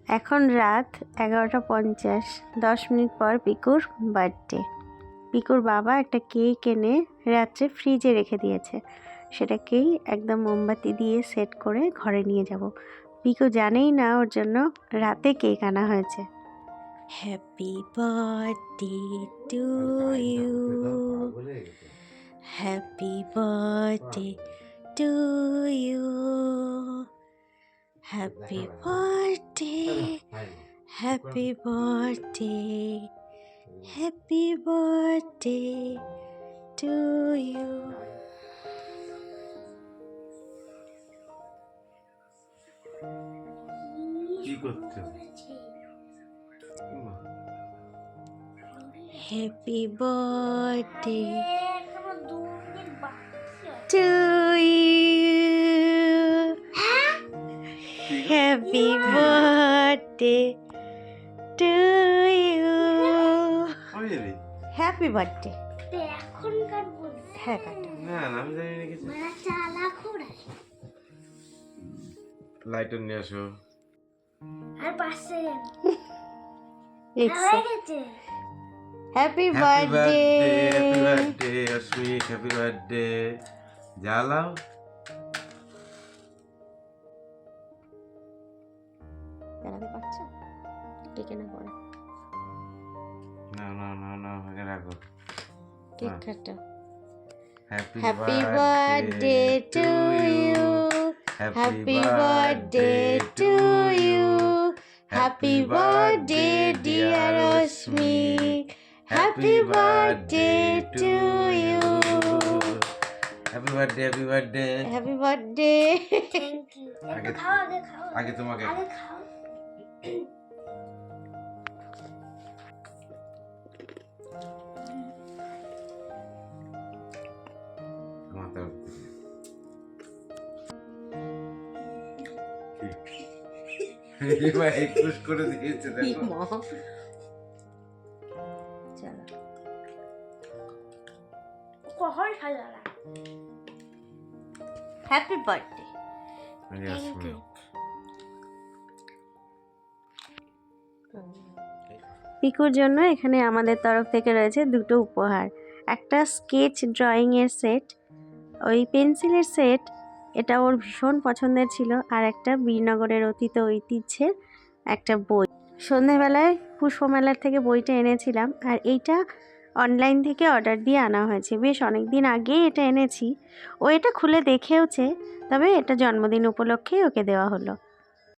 এখন রাত 11:50, 10 মিনিট পর পিকুর বার্থডে। পিকুর বাবা একটা কেক এনে রাত্রে ফ্রিজে রেখে দিয়েছে, সেটাকেই একদম মোমবাতি দিয়ে সেট করে ঘরে নিয়ে যাব। পিকু জানেই না ওর জন্য রাতে কেক আনা হয়েছে। Happy birthday to you, happy birthday to you, happy birthday, happy birthday, happy birthday to you. কি করতে happy birthday to you, happy birthday to you, happy birthday. এখন কাটবো? হ্যাঁ কাটো। না না আমি জানি না কিছু। মানে চালা খোড়া লাইটার নিয়ে আসো। আর পাশে লিখছে হয়ে গেছে। Happy happy birthday. Birthday Asmik, happy birthday. জ্বালাও। জানাতে পারছো কেকে না পড়ে? না না না না আগে রাখো। কেক কাটো। Happy happy birthday to you, happy birthday to you, happy birthday dear Asmik, happy birthday to you, happy birthday, happy birthday. Happy birthday. Thank you. আগে খাও, আগে খাও, আগে তোমাকে আগে খাও। মাথা এবার একুশ করে দিয়েছে দেখো। চলো কখন সাজালা? Happy birthday. আরে অস্মিক। পিকুর জন্য এখানে আমাদের তরফ থেকে রয়েছে দুটো উপহার। একটা স্কেচ ড্রয়িংয়ের সেট, ওই পেন্সিলের সেট, এটা ওর ভীষণ পছন্দের ছিল। আর একটা বীরনগরের অতীত ঐতিহ্যের একটা বই। সন্ধেবেলায় পুষ্পমেলার থেকে বইটা এনেছিলাম, আর এইটা অনলাইন থেকে অর্ডার দিয়ে আনা হয়েছে। বেশ অনেক দিন আগেই এটা এনেছি। ও এটা খুলে দেখেওছে, তবে এটা জন্মদিন উপলক্ষেই ওকে দেওয়া হলো।